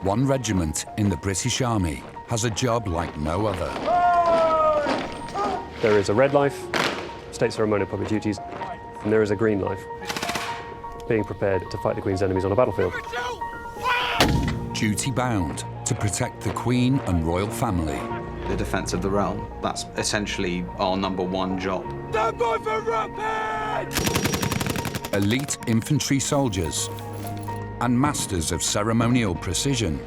One regiment in the British Army has a job like no other. There is a red life, state ceremonial public duties, and there is a green life, being prepared to fight the Queen's enemies on a battlefield. Duty bound to protect the Queen and royal family. The defence of the realm, that's essentially our #1 job. Stand by for rapid! Elite infantry soldiers and masters of ceremonial precision.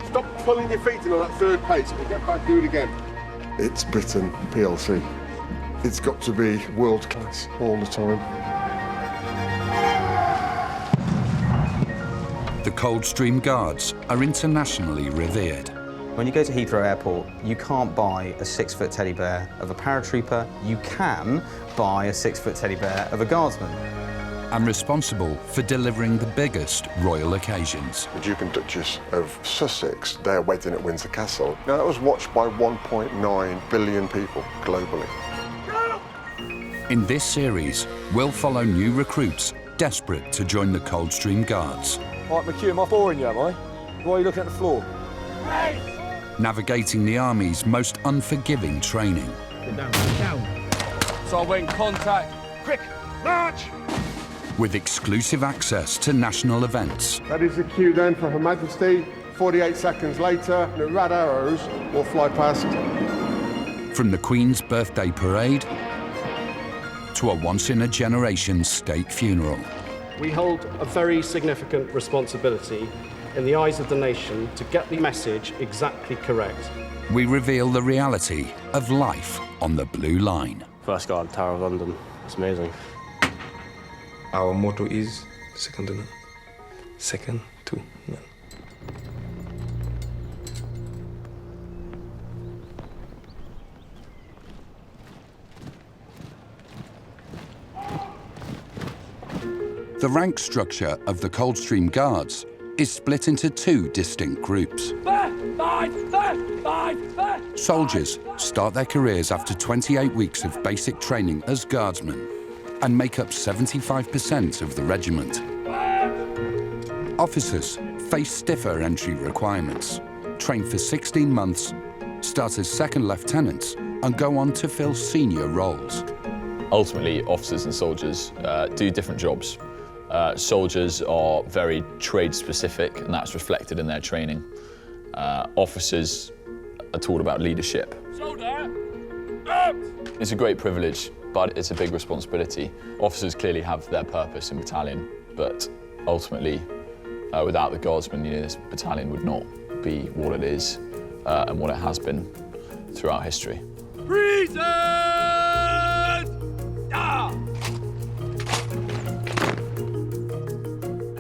Stop pulling your feet in on that third pace. Get back, do it again. It's Britain PLC. It's got to be world class all the time. The Coldstream Guards are internationally revered. When you go to Heathrow Airport, you can't buy a 6-foot teddy bear of a paratrooper. You can buy a 6-foot teddy bear of a Guardsman. And responsible for delivering the biggest royal occasions. The Duke and Duchess of Sussex, their wedding at Windsor Castle. Now, that was watched by 1.9 billion people globally. In this series, we'll follow new recruits desperate to join the Coldstream Guards. Right, McHugh, am I boring you, am I? Why are you looking at the floor? Navigating the Army's most unforgiving training. Get down. So when contact, quick, march! With exclusive access to national events. That is the cue then for Her Majesty. 48 seconds later, the red arrows will fly past. From the Queen's birthday parade to a once-in-a-generation state funeral. We hold a very significant responsibility in the eyes of the nation to get the message exactly correct. We reveal the reality of life on the Blue Line. First guard, Tower of London. It's amazing. Our motto is second to none. Second to none. The rank structure of the Coldstream Guards is split into two distinct groups. Soldiers start their careers after 28 weeks of basic training as Guardsmen and make up 75% of the regiment. Officers face stiffer entry requirements, train for 16 months, start as second lieutenants, and go on to fill senior roles. Ultimately, officers and soldiers do different jobs. Soldiers are very trade-specific, and that's reflected in their training. Officers are taught about leadership. It's a great privilege, but it's a big responsibility. Officers clearly have their purpose in battalion, but ultimately, without the Guardsmen, this battalion would not be what it is and what it has been throughout history. Reason! Ah!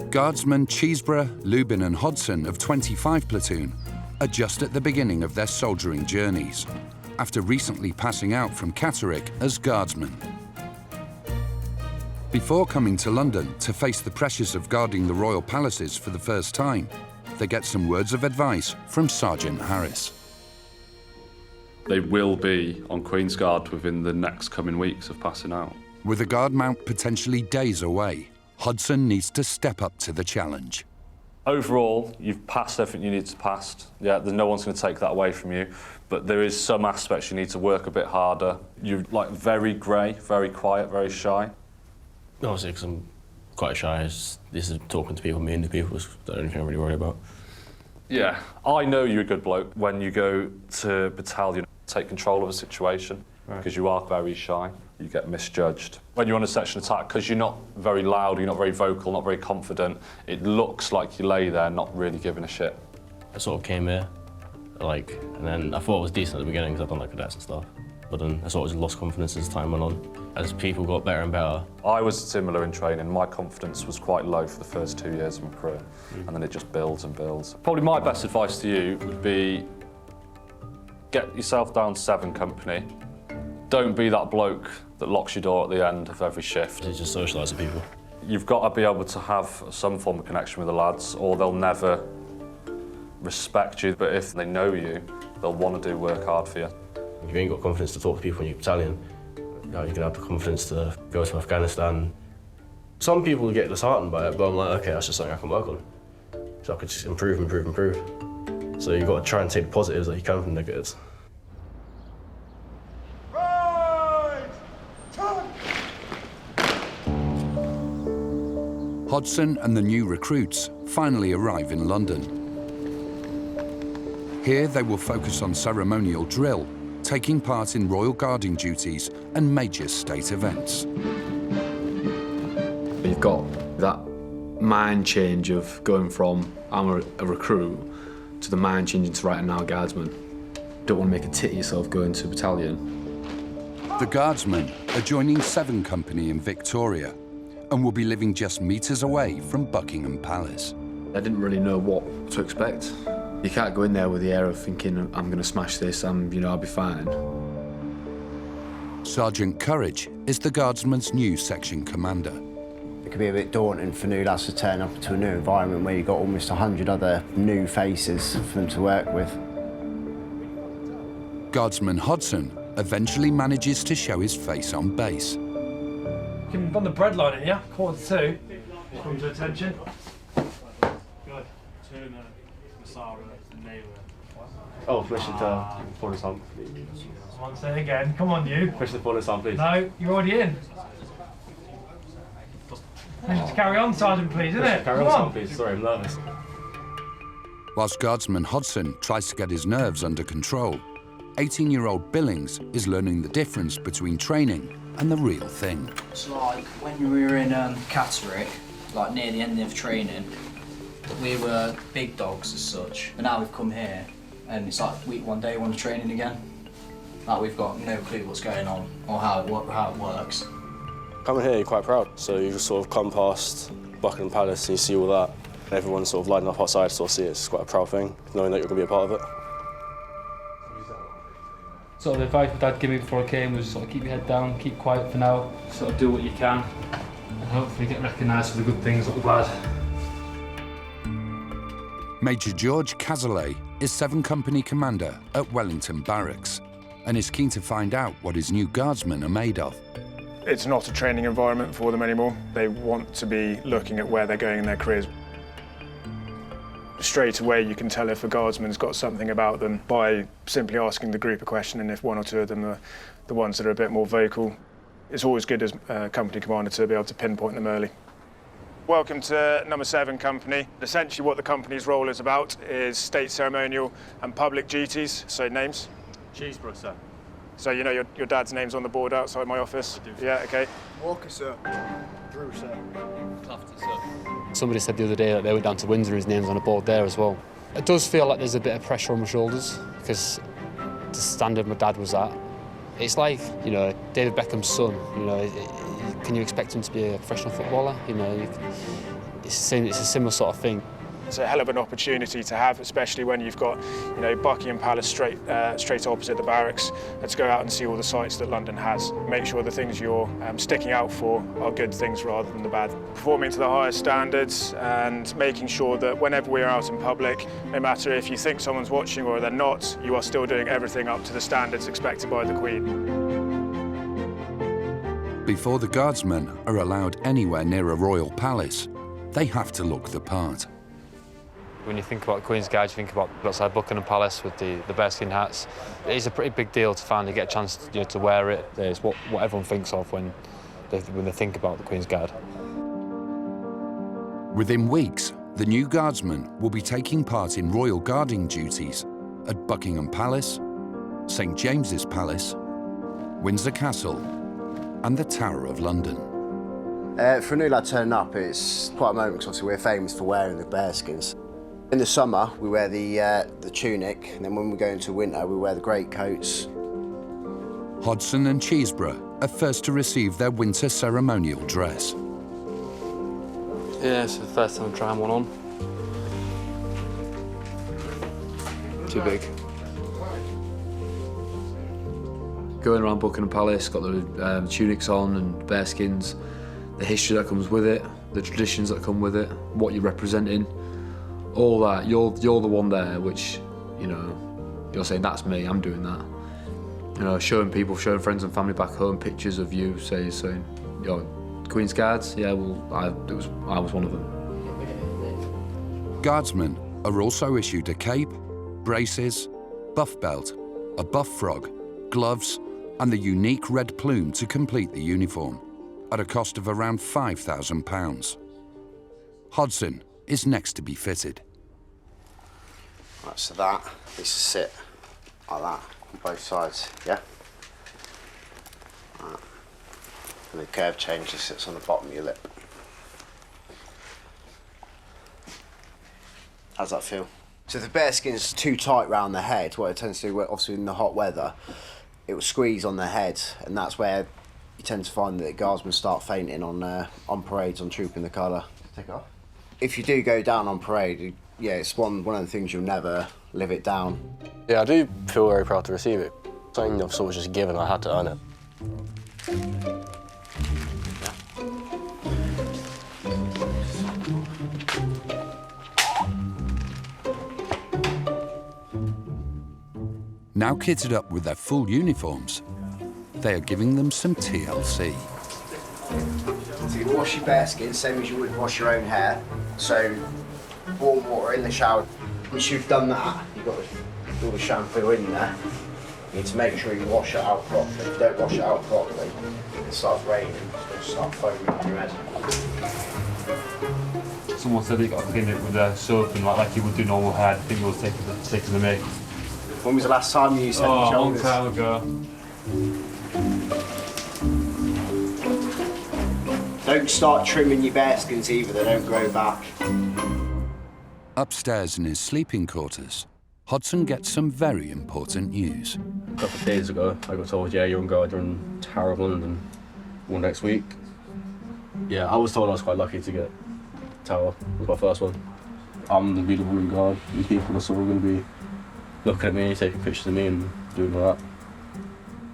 Guardsmen Cheeseborough, Lubin and Hodson of 25 Platoon are just at the beginning of their soldiering journeys, after recently passing out from Catterick as Guardsmen. Before coming to London to face the pressures of guarding the royal palaces for the first time, they get some words of advice from Sergeant Harris. They will be on Queen's Guard within the next coming weeks of passing out. With a guard mount potentially days away, Hodson needs to step up to the challenge. Overall, you've passed everything you need to pass. Yeah, no one's going to take that away from you, but there is some aspects you need to work a bit harder. You're like very grey, very quiet, very shy. Obviously, because I'm quite shy. This is talking to people, meeting the people, so the only thing I really worry about. Yeah, I know you're a good bloke when you go to battalion, take control of a situation, because you are very shy. You get misjudged. When you're on a section attack, because you're not very loud, you're not very vocal, not very confident, it looks like you lay there not really giving a shit. I sort of came here, and then I thought it was decent at the beginning because I've done cadets and stuff. But then I sort of just lost confidence as time went on, as people got better and better. I was similar in training. My confidence was quite low for the first 2 years of my career, and then it just builds and builds. Probably my best advice to you would be get yourself down 7 company. Don't be that bloke that locks your door at the end of every shift. It's just socialise with people. You've got to be able to have some form of connection with the lads, or they'll never respect you. But if they know you, they'll want to work hard for you. If you ain't got confidence to talk to people in your battalion, you can have the confidence to go to Afghanistan. Some people get disheartened by it, but I'm like, okay, that's just something I can work on. So I could just improve. So you've got to try and take the positives that you can from negatives. Hodson and the new recruits finally arrive in London. Here they will focus on ceremonial drill, taking part in royal guarding duties and major state events. You've got that mind change of going from I'm a recruit to the mind changing to right now Guardsman. Don't want to make a tit of yourself going to battalion. The Guardsmen are joining 7 Company in Victoria and will be living just metres away from Buckingham Palace. I didn't really know what to expect. You can't go in there with the air of thinking I'm going to smash this, I'll be fine. Sergeant Courage is the Guardsmen's new section commander. It can be a bit daunting for new lads to turn up to a new environment where you've got almost 100 other new faces for them to work with. Guardsman Hodson eventually manages to show his face on base. You've on the bread line, yeah? 1:45. Come to attention. Good. Turner, Masara, Naylor. Oh, permission to phone us on. Come on, say it again. Come on, you. Permission to phone us on, please. No, you're already in. Just carry on, Sergeant, please, isn't it? Carry on, please. Sorry, I'm nervous. Whilst Guardsman Hodson tries to get his nerves under control, 18-year-old Billings is learning the difference between training and the real thing. It's like when we were in Catterick, like near the end of training, we were big dogs as such. But now we've come here and it's like week 1, day 1 of training again. Like we've got no clue what's going on or how it works. Coming here, you're quite proud. So you just sort of come past Buckingham Palace and you see all that. Everyone's sort of lining up outside to sort of see it. It's quite a proud thing, knowing that you're going to be a part of it. Sort of the advice my dad gave me before I came was sort of keep your head down, keep quiet for now, sort of do what you can, and hopefully get recognised for the good things, not the bad. Major George Cazalet is 7 Company commander at Wellington Barracks and is keen to find out what his new Guardsmen are made of. It's not a training environment for them anymore. They want to be looking at where they're going in their careers. Straight away you can tell if a Guardsman's got something about them by simply asking the group a question, and if 1 or 2 of them are the ones that are a bit more vocal. It's always good as a company commander to be able to pinpoint them early. Welcome to number 7 Company. Essentially what the company's role is about is state ceremonial and public duties. So names? Cheeseborough, sir. So you know your dad's name's on the board outside my office? I do. Yeah, okay. Walker, sir. Drew, sir. Clafton, sir. Somebody said the other day that they went down to Windsor and his name's on a board there as well. It does feel like there's a bit of pressure on my shoulders because the standard my dad was at. It's like, David Beckham's son, can you expect him to be a professional footballer? It's a similar sort of thing. It's a hell of an opportunity to have, especially when you've got, Buckingham Palace straight opposite the barracks, and to go out and see all the sights that London has. Make sure the things you're sticking out for are good things rather than the bad. Performing to the highest standards and making sure that whenever we're out in public, no matter if you think someone's watching or they're not, you are still doing everything up to the standards expected by the Queen. Before the Guardsmen are allowed anywhere near a royal palace, they have to look the part. When you think about Queen's Guard, you think about outside Buckingham Palace with the bearskin hats. It is a pretty big deal to finally get a chance to wear it. It's what everyone thinks of when they think about the Queen's Guard. Within weeks, the new Guardsmen will be taking part in royal guarding duties at Buckingham Palace, St James's Palace, Windsor Castle and the Tower of London. For a new lad turning up, it's quite a moment because obviously we're famous for wearing the bearskins. In the summer, we wear the tunic, and then when we go into winter, we wear the greatcoats. Hodson and Cheeseborough are first to receive their winter ceremonial dress. Yeah, it's the first time I'm trying one on. Too big. Going around Buckingham Palace, got the tunics on and bearskins, the history that comes with it, the traditions that come with it, what you're representing. All that, you're the one there which, you're saying, that's me, I'm doing that. Showing friends and family back home pictures of you, saying, Queen's Guards, yeah, well, I was one of them. Guardsmen are also issued a cape, braces, buff belt, a buff frog, gloves, and the unique red plume to complete the uniform, at a cost of around £5,000. Hodson is next to be fitted. Right, so that needs to sit like that on both sides, yeah? Right. And the curve change just sits on the bottom of your lip. How's that feel? So if the bear skin's too tight round the head, what it tends to do, obviously in the hot weather, it will squeeze on the head, and that's where you tend to find that the guardsmen start fainting on parades, on trooping the colour. Take it off. If you do go down on parade, yeah, it's one of the things you'll never live it down. Yeah, I do feel very proud to receive it. Something I've sort of just given, I had to earn it. Now kitted up with their full uniforms, they are giving them some TLC. So you wash your bear skin, same as you would wash your own hair. So warm water in the shower. Once you've done that, you've got all the shampoo in there. You need to make sure you wash it out properly. If you don't wash it out properly, it starts raining, it'll start foaming on your head. Someone said you got to clean it with soap and like you would do normal hair. I think it was taking the make. When was the last time you used head and shoulders? A long time ago. Don't start trimming your bear skins either, they don't grow back. Upstairs in his sleeping quarters, Hodson gets some very important news. A couple of days ago, I got told, yeah, you're on guard, you're in Tower of London all next week. Yeah, I was told I was quite lucky to get Tower. It was my first one. I'm the leader of the guard. These people are sort of going to be looking at me, taking pictures of me and doing all that.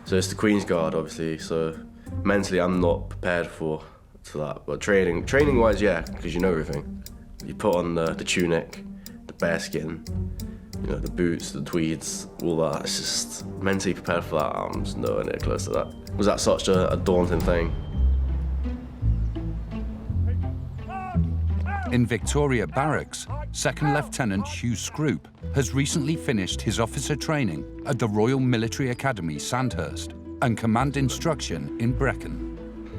So it's the Queen's Guard, obviously, so mentally I'm not prepared for that. But training-wise, yeah, because you know everything. You put on the tunic, the bearskin, you know, the boots, the tweeds, all that. It's just mentally prepared for that. I'm just nowhere near close to that. Was that such a daunting thing? In Victoria Barracks, Second Lieutenant Hugh Scroop has recently finished his officer training at the Royal Military Academy, Sandhurst, and command instruction in Brecon.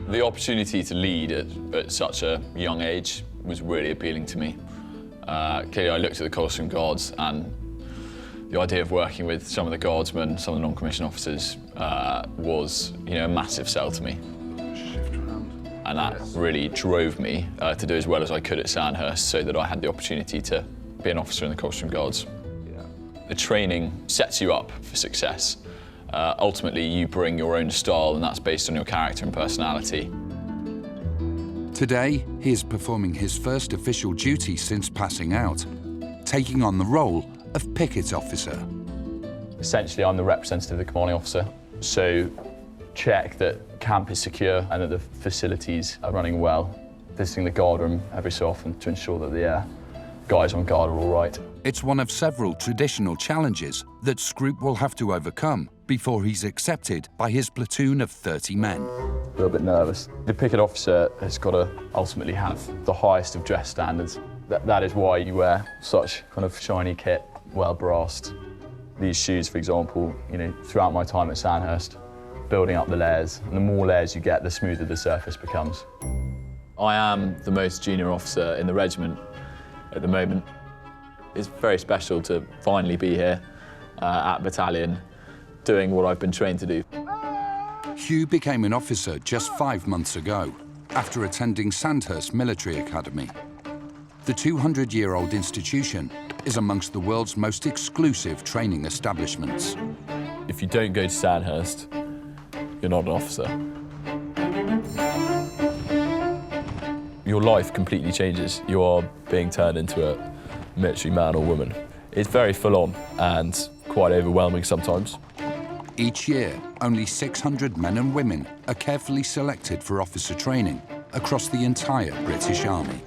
The opportunity to lead at such a young age was really appealing to me. Clearly, I looked at the Coldstream Guards, and the idea of working with some of the Guardsmen, some of the non-commissioned officers, was, a massive sell to me. And that really drove me to do as well as I could at Sandhurst, so that I had the opportunity to be an officer in the Coldstream Guards. The training sets you up for success. Ultimately, you bring your own style, and that's based on your character and personality. Today, he is performing his first official duty since passing out, taking on the role of Picket officer. Essentially, I'm the representative of the commanding officer, so check that camp is secure and that the facilities are running well. Visiting the guard room every so often to ensure that the guys on guard are all right. It's one of several traditional challenges that Scroop will have to overcome before he's accepted by his platoon of 30 men. A little bit nervous. The Picket officer has got to ultimately have the highest of dress standards. That is why you wear such kind of shiny kit, well brassed. These shoes, for example, throughout my time at Sandhurst, building up the layers, and the more layers you get, the smoother the surface becomes. I am the most junior officer in the regiment at the moment. It's very special to finally be here at battalion, doing what I've been trained to do. Hugh became an officer just 5 months ago, after attending Sandhurst Military Academy. The 200-year-old institution is amongst the world's most exclusive training establishments. If you don't go to Sandhurst, you're not an officer. Your life completely changes. You are being turned into a military man or woman. It's very full-on and quite overwhelming sometimes. Each year, only 600 men and women are carefully selected for officer training across the entire British Army.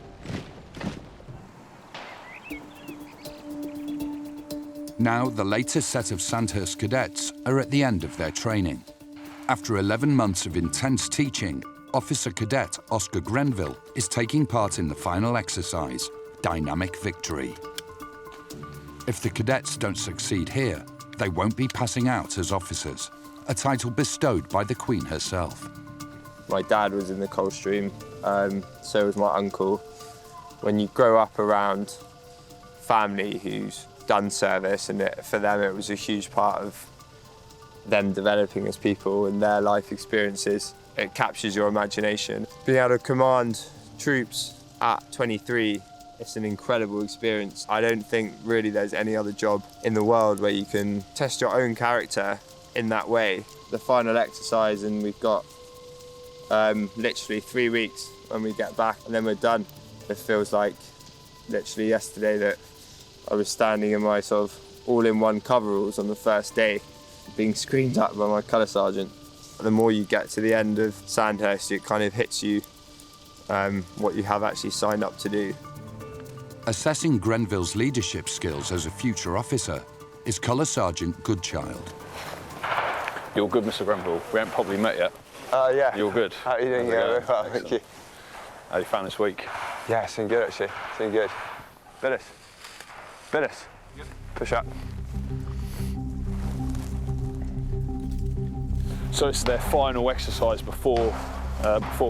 Now, the latest set of Sandhurst cadets are at the end of their training. After 11 months of intense teaching, Officer Cadet Oscar Grenville is taking part in the final exercise, dynamic victory. If the cadets don't succeed here, they won't be passing out as officers, a title bestowed by the Queen herself. My dad was in the Coldstream, so was my uncle. When you grow up around family who's done service, and for them it was a huge part of them developing as people and their life experiences, it captures your imagination. Being able to command troops at 23, it's an incredible experience. I don't think really there's any other job in the world where you can test your own character in that way. The final exercise, and we've got literally 3 weeks when we get back, and then we're done. It feels like literally yesterday that I was standing in my sort of all-in-one coveralls on the first day, being screamed at by my colour sergeant. The more you get to the end of Sandhurst, it kind of hits you what you have actually signed up to do. Assessing Grenville's leadership skills as a future officer is Colour Sergeant Goodchild. You're good, Mr. Grenville. We haven't probably met yet. Yeah. You're good. How are you doing? Yeah, very well, thank you. How you found this week? Yeah, it's been good actually. It's been good. Billis. Push up. So it's their final exercise before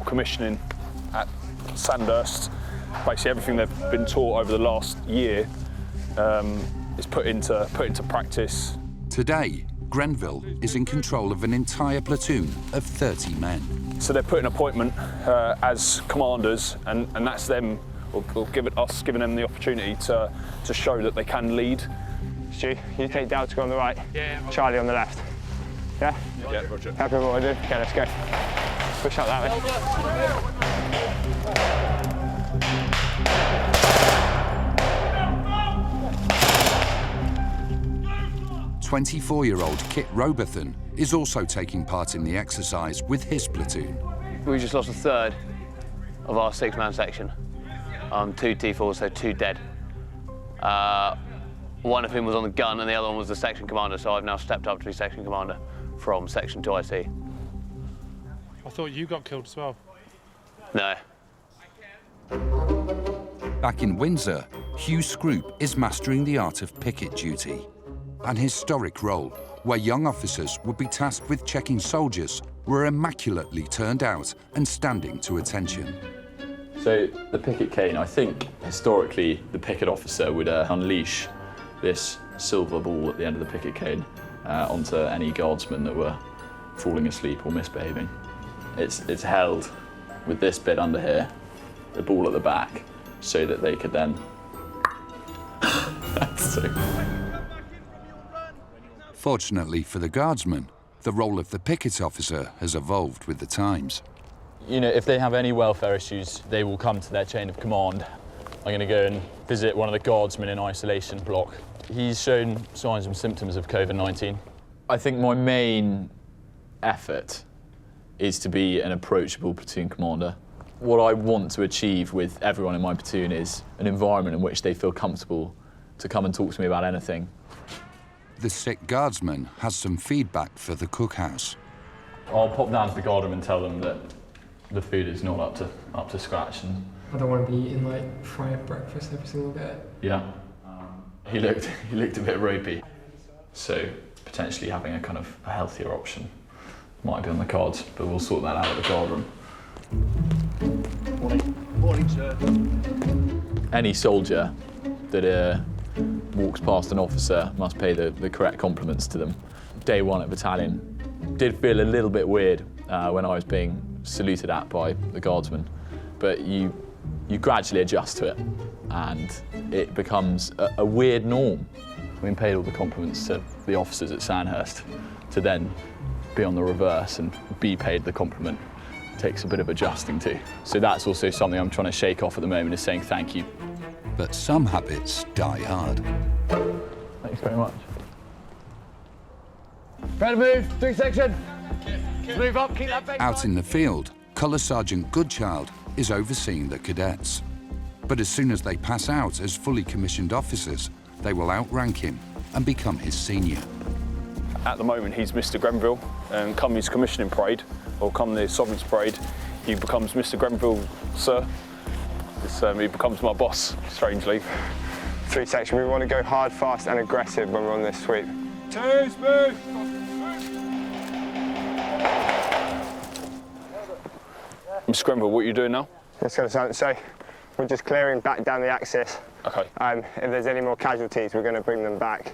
commissioning at Sandhurst. Basically, everything they've been taught over the last year is put into practice. Today, Grenville is in control of an entire platoon of 30 men. So they're put in appointment as commanders, and that's them, or giving them the opportunity to show that they can lead. Stu, you take Delta on the right, Charlie on the left. Yeah? Yeah, roger. Happy with what I do? Okay, let's go. Push up that way. 24-year-old Kit Robertson is also taking part in the exercise with his platoon. We just lost a third of our 6-man section. 2 T4s, so 2 dead. One of whom was on the gun and the other one was the section commander, so I've now stepped up to be section commander from section 2IC. I thought you got killed as well. No. Back in Windsor, Hugh Scroop is mastering the art of picket duty, an historic role where young officers would be tasked with checking soldiers were immaculately turned out and standing to attention. So the picket cane, I think historically the picket officer would unleash this silver ball at the end of the picket cane onto any guardsmen that were falling asleep or misbehaving. It's held with this bit under here, the ball at the back, so that they could then... Fortunately for the guardsmen, the role of the picket officer has evolved with the times. You know, if they have any welfare issues, they will come to their chain of command. I'm going to go and visit one of the guardsmen in isolation block. He's shown signs and symptoms of COVID-19. I think my main effort is to be an approachable platoon commander. What I want to achieve with everyone in my platoon is an environment in which they feel comfortable to come and talk to me about anything. The sick guardsman has some feedback for the cookhouse. I'll pop down to the guard room and tell them that the food is not up to scratch. And I don't want to be eating like fried breakfast every single day. yeah, he looked a bit ropey, so potentially having a kind of a healthier option might be on the cards, but we'll sort that out at the guard room. Morning, sir. Any soldier that walks past an officer must pay the correct compliments to them. Day one at battalion did feel a little bit weird when I was being saluted at by the guardsmen, but you gradually adjust to it and it becomes a weird norm. We paid all the compliments to the officers at Sandhurst to then be on the reverse and be paid the compliment takes a bit of adjusting to. So that's also something I'm trying to shake off at the moment, is saying thank you. But some habits die hard. Thanks very much. Better move, 3 section. Move up, keep that back. Out in the field, Colour Sergeant Goodchild is overseeing the cadets. But as soon as they pass out as fully commissioned officers, they will outrank him and become his senior. At the moment, he's Mr. Grenville, and come his commissioning parade, or come the Sovereign's parade, he becomes Mr. Grenville, sir. He becomes my boss, strangely. 3 section, we want to go hard, fast and aggressive when we're on this sweep. 2, smooth! Mr. Grenville, what are you doing now? Let's go, so we're just clearing back down the axis. Okay. If there's any more casualties, we're going to bring them back.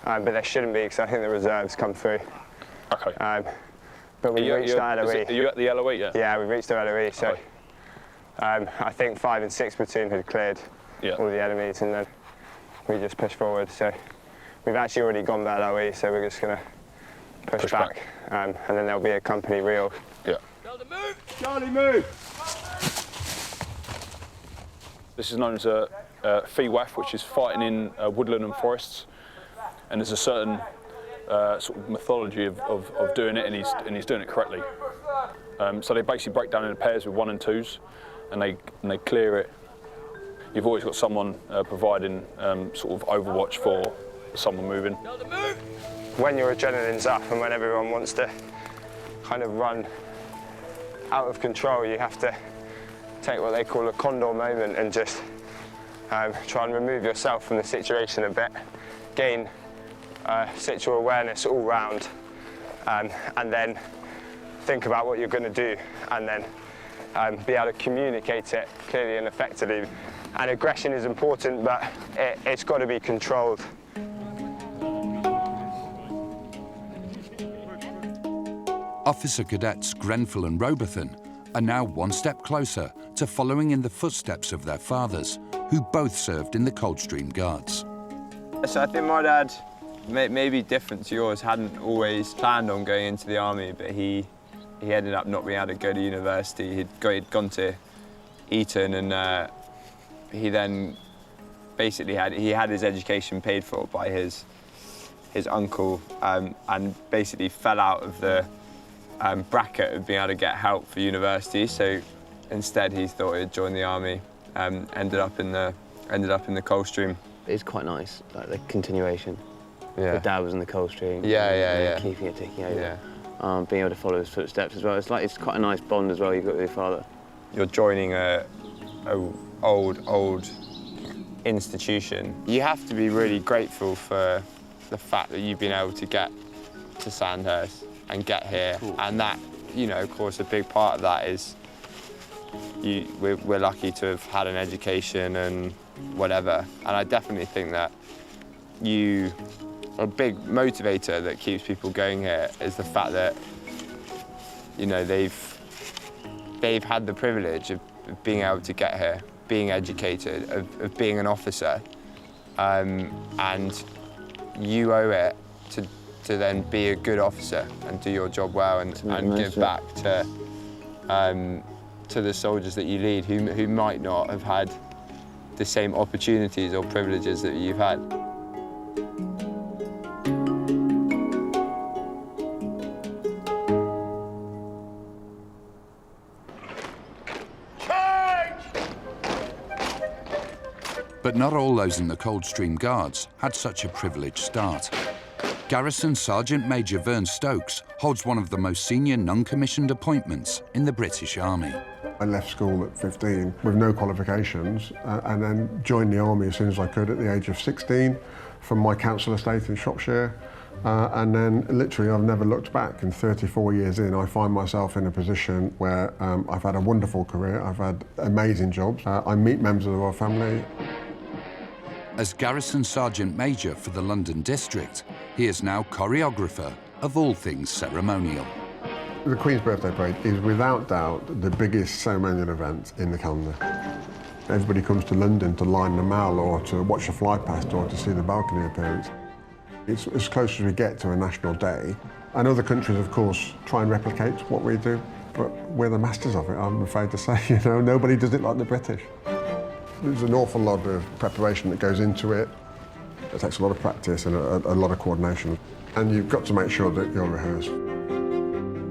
But there shouldn't be, because I think the reserves come through. Okay. But we reached the LOE. Are you at the LOE yet? Yeah, we've reached the LOE, so I think 5 and 6 platoon had cleared all the enemies, and then we just pushed forward. So we've actually already gone the LOE, so we're just going to push back. And then there'll be a company reel. Yeah. Charlie, move! This is known as a FIWAF, which is fighting in woodland and forests, and there's a certain sort of methodology of doing it, and he's doing it correctly. So they basically break down into pairs with 1 and 2s, and they clear it. You've always got someone providing sort of overwatch for someone moving. When your adrenaline's up and when everyone wants to kind of run out of control, you have to take what they call a condor moment and just try and remove yourself from the situation a bit, gain situal awareness all round, and then think about what you're going to do, and then be able to communicate it clearly and effectively. And aggression is important, but it's got to be controlled. Officer Cadets Grenfell and Robertson are now one step closer to following in the footsteps of their fathers, who both served in the Coldstream Guards. So I think my dad, maybe different to yours, hadn't always planned on going into the army, but he ended up not being able to go to university. He'd gone to Eton, and he then basically had his education paid for by his uncle, and basically fell out of the bracket of being able to get help for university. So instead, he thought he'd join the army. Ended up in the Coldstream. It's quite nice, like the continuation. Yeah. The dad was in the Coldstream. Yeah. Keeping it ticking over. Yeah. Being able to follow his footsteps as well. It's quite a nice bond as well you've got with your father. You're joining a old institution. You have to be really grateful for the fact that you've been able to get to Sandhurst and get here. Cool. And that, of course, a big part of that is we're lucky to have had an education and whatever. And I definitely think that a big motivator that keeps people going here is the fact that, they've had the privilege of being able to get here, being educated, of being an officer, and you owe it to then be a good officer and do your job well and give back to the soldiers that you lead who might not have had the same opportunities or privileges that you've had. But not all those in the Coldstream Guards had such a privileged start. Garrison Sergeant Major Vern Stokes holds one of the most senior non-commissioned appointments in the British Army. I left school at 15 with no qualifications and then joined the army as soon as I could at the age of 16 from my council estate in Shropshire. And then literally I've never looked back, and 34 years in I find myself in a position where I've had a wonderful career, I've had amazing jobs, I meet members of the royal family. As Garrison Sergeant Major for the London District, he is now choreographer of all things ceremonial. The Queen's Birthday Parade is without doubt the biggest ceremonial event in the calendar. Everybody comes to London to line the mall or to watch a fly past or to see the balcony appearance. It's as close as we get to a national day. And other countries, of course, try and replicate what we do, but we're the masters of it, I'm afraid to say. Nobody does it like the British. There's an awful lot of preparation that goes into it. It takes a lot of practice and a lot of coordination. And you've got to make sure that you're rehearsed.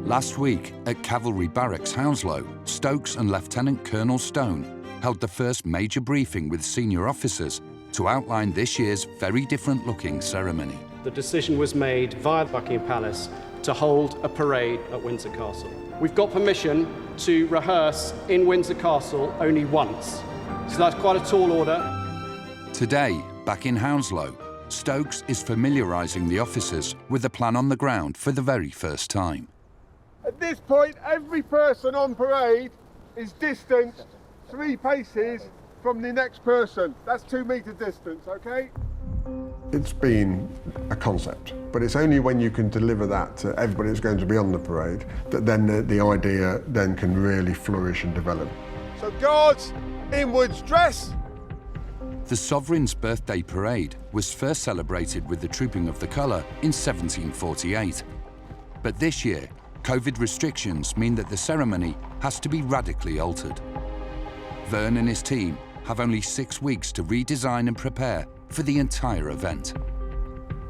Last week at Cavalry Barracks, Hounslow, Stokes and Lieutenant Colonel Stone held the first major briefing with senior officers to outline this year's very different-looking ceremony. The decision was made via Buckingham Palace to hold a parade at Windsor Castle. We've got permission to rehearse in Windsor Castle only once. So that's quite a tall order. Today, back in Hounslow, Stokes is familiarising the officers with the plan on the ground for the very first time. At this point, every person on parade is distanced 3 paces from the next person. That's 2 metre distance, okay? It's been a concept, but it's only when you can deliver that to everybody that's going to be on the parade that then the idea then can really flourish and develop. So guards, inwards, dress! The Sovereign's birthday parade was first celebrated with the Trooping of the Colour in 1748. But this year, COVID restrictions mean that the ceremony has to be radically altered. Vern and his team have only 6 weeks to redesign and prepare for the entire event.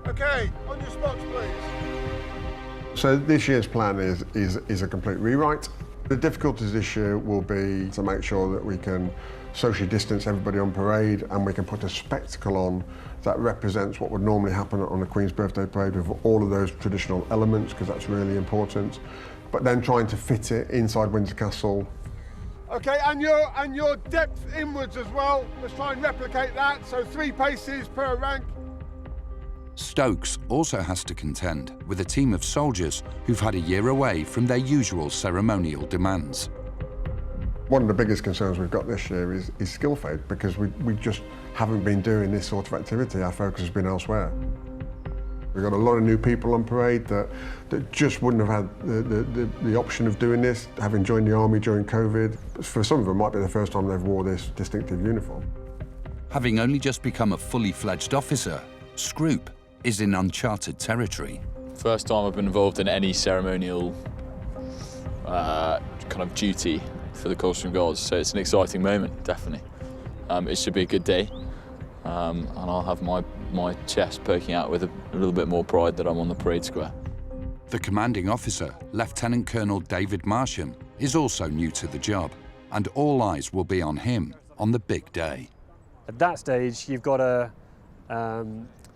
Okay, on your spots, please. So this year's plan is a complete rewrite. The difficulties this year will be to make sure that we can socially distance everybody on parade and we can put a spectacle on that represents what would normally happen on a Queen's Birthday Parade with all of those traditional elements, because that's really important. But then trying to fit it inside Windsor Castle. Okay, and your depth inwards as well. Let's try and replicate that, so 3 paces per rank. Stokes also has to contend with a team of soldiers who've had a year away from their usual ceremonial demands. One of the biggest concerns we've got this year is skill fade, because we just haven't been doing this sort of activity. Our focus has been elsewhere. We've got a lot of new people on parade that just wouldn't have had the option of doing this, having joined the army during COVID. For some of them, it might be the first time they've wore this distinctive uniform. Having only just become a fully fledged officer, Scroop is in uncharted territory. First time I've been involved in any ceremonial kind of duty for the Coldstream Guards, so it's an exciting moment, definitely. It should be a good day, and I'll have my chest poking out with a little bit more pride that I'm on the parade square. The commanding officer, Lieutenant Colonel David Marsham, is also new to the job, and all eyes will be on him on the big day. At that stage, you've got a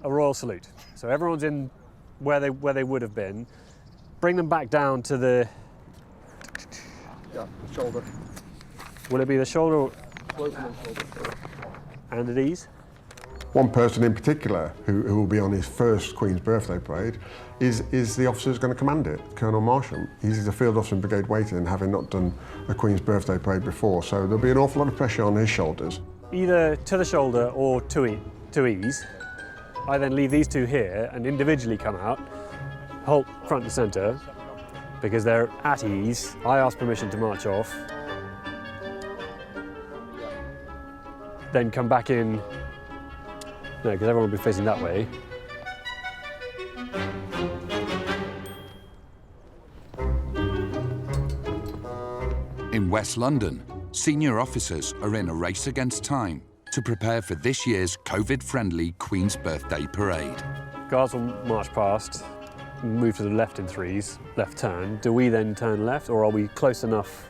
royal salute. So everyone's in where they would have been. Bring them back down to the... Yeah, shoulder. Will it be the shoulder? And at ease? One person in particular who will be on his first Queen's Birthday Parade is the officer who's going to command it, Colonel Marsham. He's a field officer in brigade waiting, having not done a Queen's Birthday Parade before, so there'll be an awful lot of pressure on his shoulders. Either to the shoulder or to ease. I then leave these 2 here and individually come out, halt front and centre, because they're at ease. I ask permission to march off. Then come back in. No, because everyone will be facing that way. In West London, senior officers are in a race against time to prepare for this year's COVID-friendly Queen's Birthday Parade. Guards will march past, move to the left in 3s, left turn. Do we then turn left, or are we close enough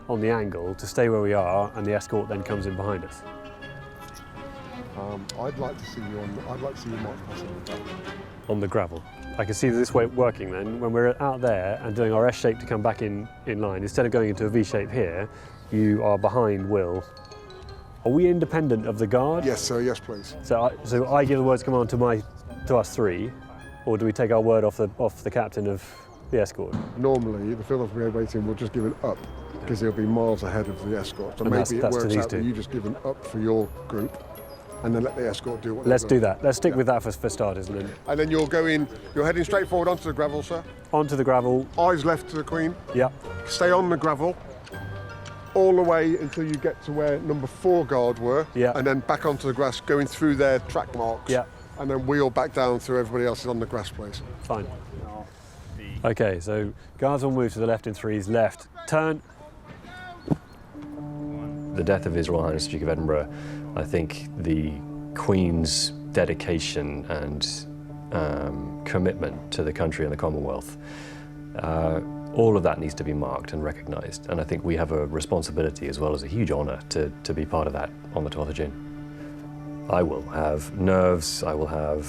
on the angle to stay where we are and the escort then comes in behind us? I'd like to see you march past on the gravel. On the gravel. I can see this way working then. When we're out there and doing our S shape to come back in line, instead of going into a V shape here, you are behind Will. Are we independent of the guard? Yes, sir. Yes, please. So I give the words command to us 3, or do we take our word off the captain of the escort? Normally, the field officer brigade waiting will just give an up, because he'll be miles ahead of the escort. So maybe it works out that you just give an up for your group, and then let the escort do what. Let's do that. Let's stick with that for starters, and then. And then you're heading straight forward onto the gravel, sir. Onto the gravel. Eyes left to the Queen. Yeah. Stay on the gravel all the way until you get to where number 4 guard were. Yeah. And then back onto the grass, going through their track marks. Yeah. And then wheel back down through everybody else's on the grass, please. Fine. Okay, so guards will move to the left in 3s, left, turn. The death of His Royal Highness Duke of Edinburgh, I think the Queen's dedication and commitment to the country and the Commonwealth, all of that needs to be marked and recognised. And I think we have a responsibility as well as a huge honour to be part of that on the 12th of June. I will have nerves, I will have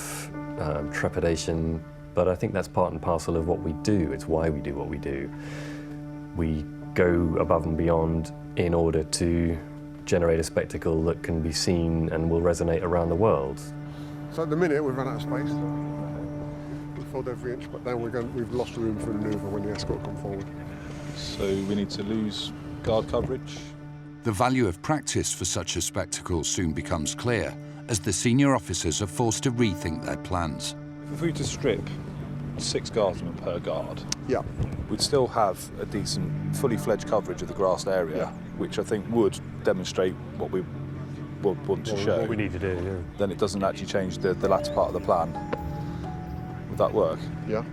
trepidation, but I think that's part and parcel of what we do. It's why we do what we do. We go above and beyond in order to generate a spectacle that can be seen and will resonate around the world. So at the minute we've run out of space. We've filled every inch, but now we've lost room for manoeuvre when the escort come forward. So we need to lose guard coverage. The value of practice for such a spectacle soon becomes clear as the senior officers are forced to rethink their plans. If we were to strip 6 guardsmen per guard, yeah, we'd still have a decent, fully fledged coverage of the grassed area, which I think would demonstrate what we want to show. What we need to do, yeah. Then it doesn't actually change the latter part of the plan. Would that work? Yeah.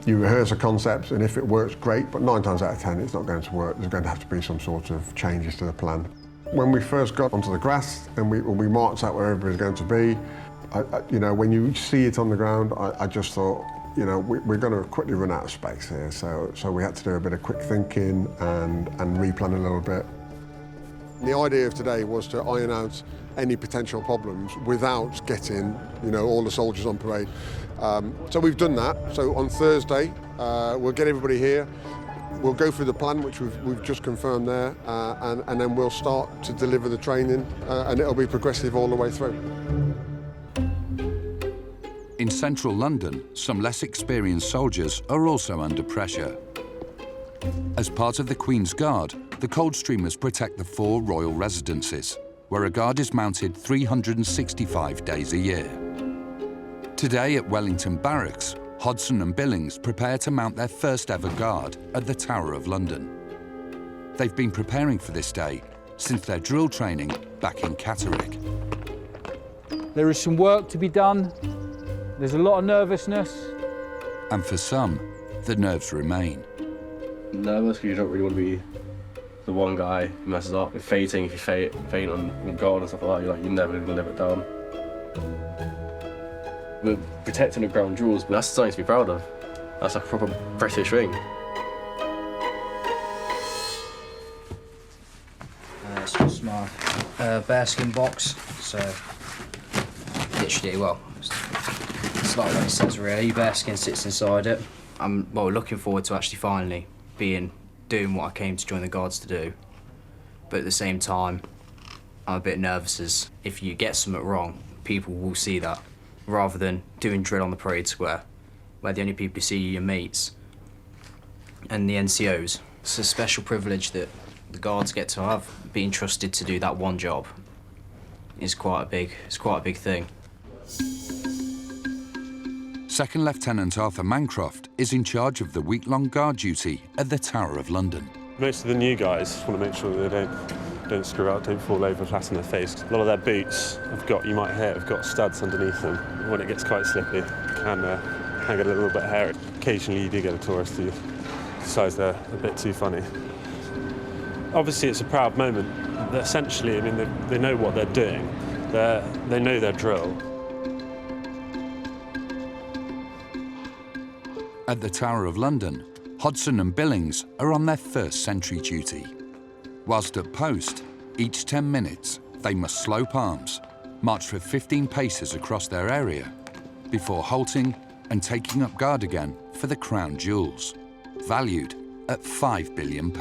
You rehearse a concept, and if it works, great, but 9 times out of 10 it's not going to work. There's going to have to be some sort of changes to the plan. When we first got onto the grass and we marched out where everybody's going to be, you know, when you see it on the ground, I just thought, you know, we're going to quickly run out of space here. So we had to do a bit of quick thinking and replan a little bit. The idea of today was to iron out any potential problems without getting, you know, all the soldiers on parade. So we've done that. So on Thursday, we'll get everybody here. We'll go through the plan, which we've just confirmed there, and then we'll start to deliver the training, and it'll be progressive all the way through. In central London, some less experienced soldiers are also under pressure. As part of the Queen's Guard, the Coldstreamers protect the 4 royal residences, where a guard is mounted 365 days a year. Today at Wellington Barracks, Hodson and Billings prepare to mount their first ever guard at the Tower of London. They've been preparing for this day since their drill training back in Catterick. There is some work to be done. There's a lot of nervousness. And for some, the nerves remain. Nervous because you don't really want to be the one guy who messes up. If you faint on guard and stuff like that, you're never going to live it down. We're protecting the ground jewels, but that's something to be proud of. That's a proper British thing. It's just my bearskin box, so literally, well, it's like what it says really, bearskin sits inside it. I'm looking forward to actually finally doing what I came to join the Guards to do, but at the same time, I'm a bit nervous as if you get something wrong, people will see that, rather than doing drill on the parade square, where the only people who see you are your mates and the NCOs. It's a special privilege that the Guards get to have. Being trusted to do that one job is quite a big thing. Second Lieutenant Arthur Mancroft is in charge of the week-long guard duty at the Tower of London. Most of the new guys want to make sure that they don't screw up, don't fall over flat on their face. A lot of their boots you might hear, have got studs underneath them. When it gets quite slippy, it can get a little bit hairy. Occasionally you do get a tourist who decides they're a bit too funny. Obviously it's a proud moment. Essentially, I mean, they know what they're doing. They know their drill. At the Tower of London, Hodson and Billings are on their first sentry duty. Whilst at post, each 10 minutes, they must slope arms, march for 15 paces across their area, before halting and taking up guard again for the crown jewels, valued at £5 billion.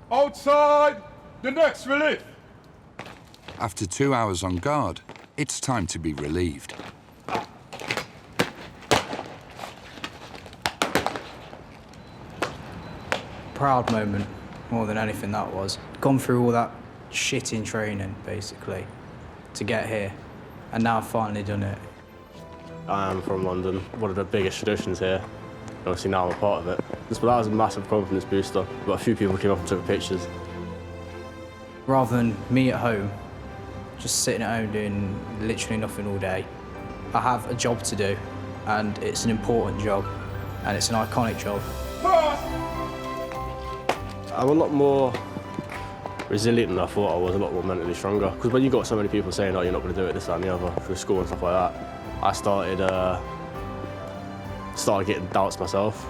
Outside! The next relief! After 2 hours on guard, it's time to be relieved. Proud moment, more than anything that was. Gone through all that shit in training, basically, to get here, and now I've finally done it. I am from London, one of the biggest traditions here. Obviously now I'm a part of it. But that was a massive confidence booster, but a few people came up and took pictures. Rather than me at home, just sitting at home doing literally nothing all day, I have a job to do, and it's an important job, and it's an iconic job. I'm a lot more resilient than I thought I was, a lot more mentally stronger. Because when you got so many people saying, oh, you're not going to do it, this, that and the other, through school and stuff like that, I started getting doubts myself.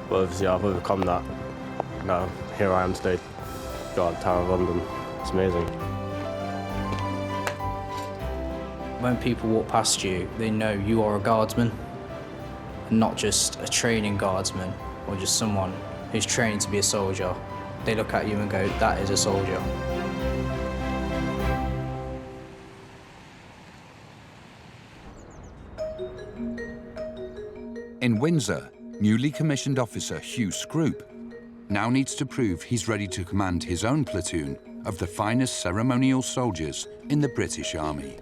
But obviously I've overcome that. Now, here I am today, God, Tower of London. It's amazing. When people walk past you, they know you are a guardsman, and not just a training guardsman or just someone who's trained to be a soldier. They look at you and go, that is a soldier. In Windsor, newly commissioned officer Hugh Scroop now needs to prove he's ready to command his own platoon of the finest ceremonial soldiers in the British Army.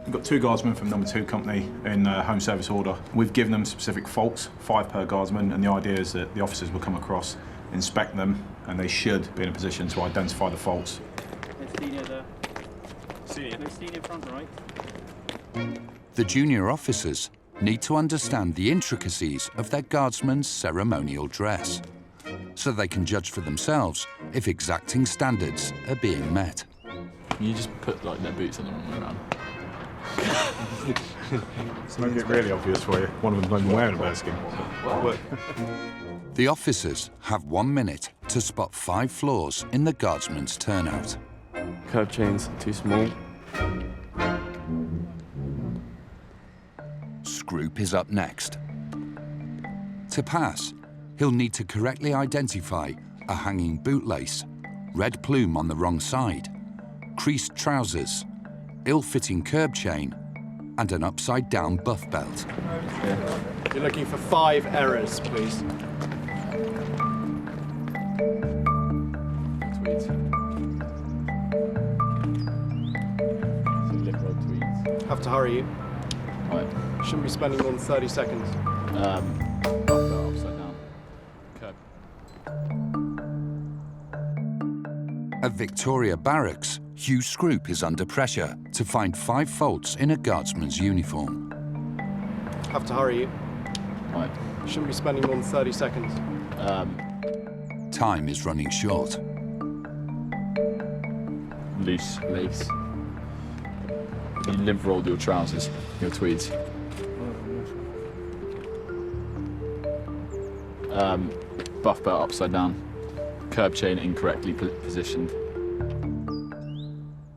We've got 2 guardsmen from number 2 company in home service order. We've given them specific faults, 5 per guardsman, and the idea is that the officers will come across, inspect them, and they should be in a position to identify the faults. The junior officers need to understand the intricacies of their guardsmen's ceremonial dress, so they can judge for themselves if exacting standards are being met. You just put like their boots on the wrong way around. It's make it really obvious for you. One of them's not even wearing a bearskin. The officers have 1 minute to spot 5 flaws in the guardsman's turnout. Curb chains too small. Scroop is up next. To pass, he'll need to correctly identify a hanging bootlace, red plume on the wrong side, creased trousers, ill-fitting curb chain, and an upside-down buff belt. You're looking for 5 errors, please. Have to hurry you. Right. Shouldn't be spending more than 30 seconds. Upside down. Curb. At Victoria Barracks, Hugh Scroop is under pressure to find 5 faults in a guardsman's uniform. Have to hurry you. Right. Shouldn't be spending more than 30 seconds. Time is running short. Loose. Lace. You limp rolled your trousers, your tweeds. Buff belt upside down. Curb chain incorrectly positioned.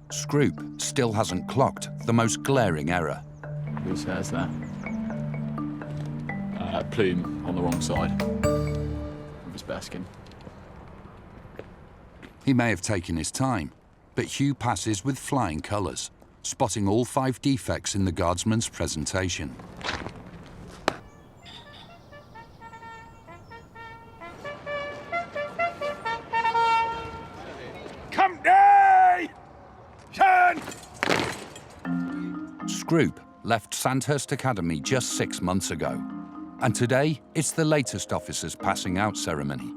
Scroop still hasn't clocked the most glaring error. Loose hairs there. Plume on the wrong side of his bearskin. He may have taken his time, but Hugh passes with flying colours, spotting all 5 defects in the guardsman's presentation. Company! Turn! Scroop left Sandhurst Academy just 6 months ago, and today it's the latest officers' passing out ceremony,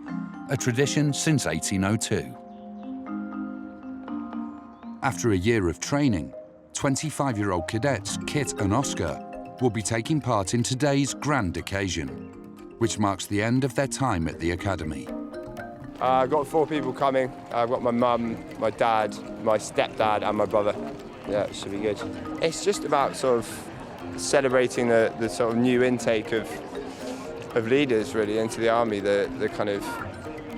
a tradition since 1802. After a year of training, 25-year-old cadets Kit and Oscar will be taking part in today's grand occasion, which marks the end of their time at the academy. I've got 4 people coming. I've got my mum, my dad, my stepdad and my brother. Yeah, it should be good. It's just about sort of celebrating the sort of new intake of leaders really into the army, the kind of,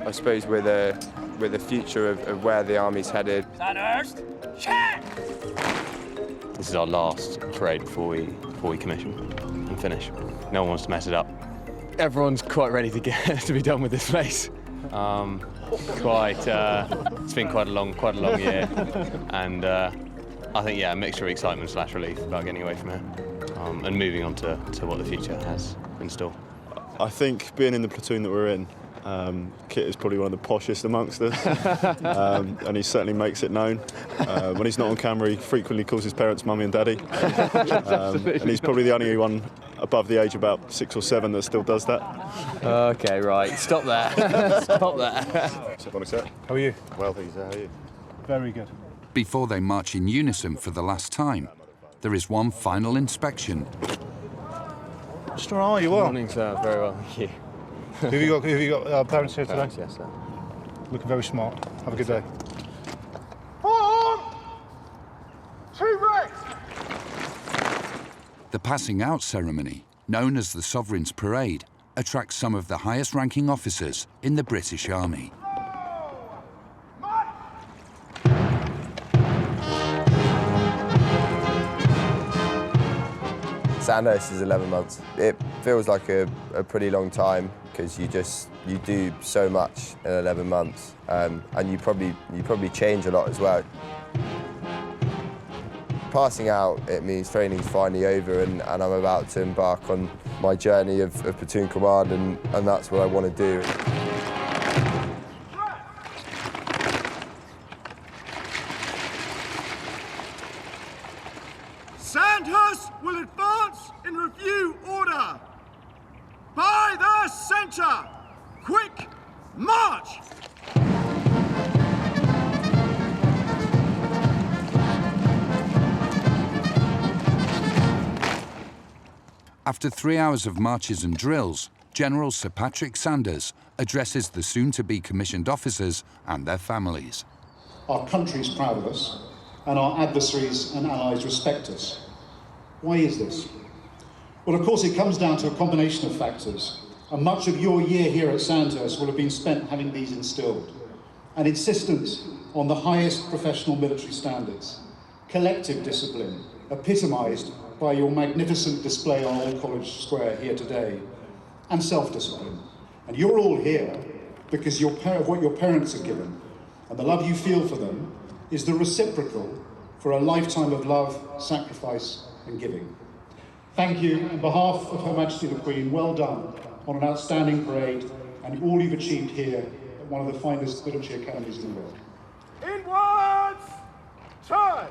I suppose, with the future of where the army's headed. Sandhurst, check! This is our last parade before we commission and finish. No one wants to mess it up. Everyone's quite ready to get to be done with this place. It's been quite a long year, and I think a mixture of excitement / relief about getting away from here and moving on to what the future has in store. I think being in the platoon that we're in, Kit is probably one of the poshest amongst us, and he certainly makes it known. When he's not on camera, he frequently calls his parents mummy and daddy, and he's probably the only one above the age of about 6 or 7 that still does that. Okay, right, stop there. Stop there. Morning, sir. How are you? Well, thanks. How are you? Very good. Before they march in unison for the last time, there is one final inspection. Just are you well? Morning, sir. Very well, thank you. Have you got parents here today? Yes, sir. Looking very smart. Have a good day. The passing out ceremony, known as the Sovereign's Parade, attracts some of the highest ranking officers in the British Army. Sandhurst is 11 months. It feels like a pretty long time because you do so much in 11 months, and you probably change a lot as well. Passing out, it means training's finally over and I'm about to embark on my journey of platoon command, and that's what I want to do. Sandhurst will advance in review order. By the centre, quick march! After 3 hours of marches and drills, General Sir Patrick Sanders addresses the soon-to-be commissioned officers and their families. Our country's proud of us, and our adversaries and allies respect us. Why is this? Well, of course, it comes down to a combination of factors, and much of your year here at Sandhurst will have been spent having these instilled. An insistence on the highest professional military standards, collective discipline, epitomised by your magnificent display on Old College Square here today, and self-discipline. And you're all here because of what your parents have given, and the love you feel for them is the reciprocal for a lifetime of love, sacrifice, and giving. Thank you, on behalf of Her Majesty the Queen, well done on an outstanding parade and all you've achieved here at one of the finest military academies in the world. Inwards! Turn!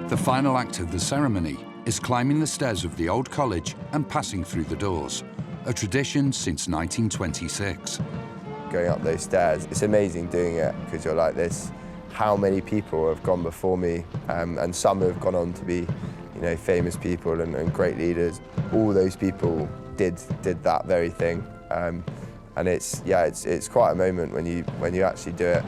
The final act of the ceremony is climbing the stairs of the Old College and passing through the doors, a tradition since 1926. Going up those stairs, it's amazing doing it because you're like this. How many people have gone before me, and some have gone on to be, famous people and great leaders. All those people did that very thing, and it's quite a moment when you actually do it.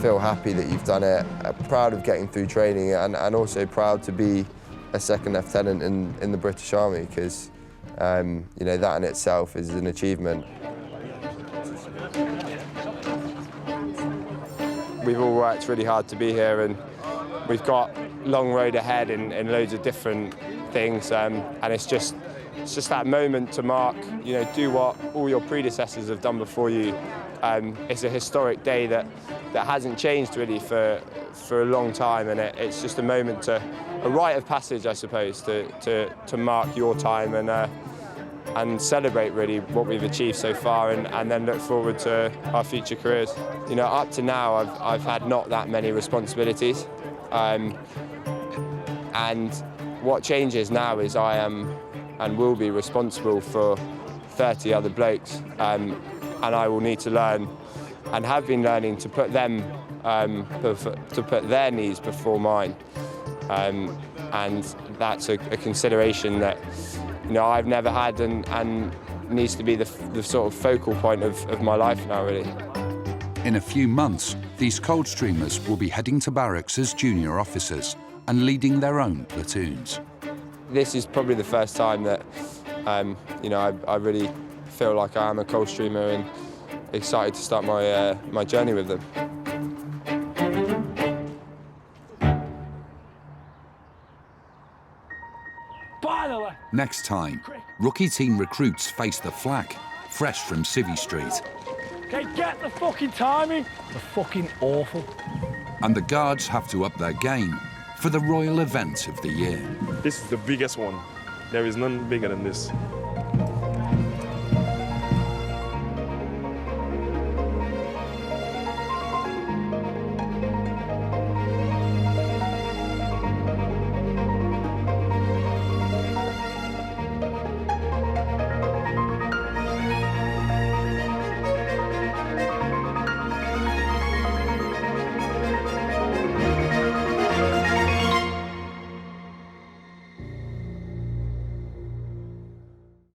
Feel happy that you've done it, proud of getting through training, and also proud to be a second lieutenant in the British Army because that in itself is an achievement. We've all worked really hard to be here, and we've got a long road ahead in loads of different things, and it's just that moment to mark, do what all your predecessors have done before you. It's a historic day that hasn't changed really for a long time, and it's just a moment a rite of passage, I suppose, to mark your time and celebrate really what we've achieved so far, and then look forward to our future careers. Up to now, I've had not that many responsibilities, and what changes now is I am and will be responsible for 30 other blokes, and I will need to learn, and have been learning, to put them, to put their needs before mine, and that's a consideration that I've never had, and needs to be the sort of focal point of my life now, really. In a few months, these Coldstreamers will be heading to barracks as junior officers and leading their own platoons. This is probably the first time that I really feel like I am a Coldstreamer, and excited to start my journey with them. Next time, rookie team recruits face the flak, fresh from Civvy Street. Okay, get the fucking timing. They're fucking awful. And the Guards have to up their game for the royal event of the year. This is the biggest one. There is none bigger than this.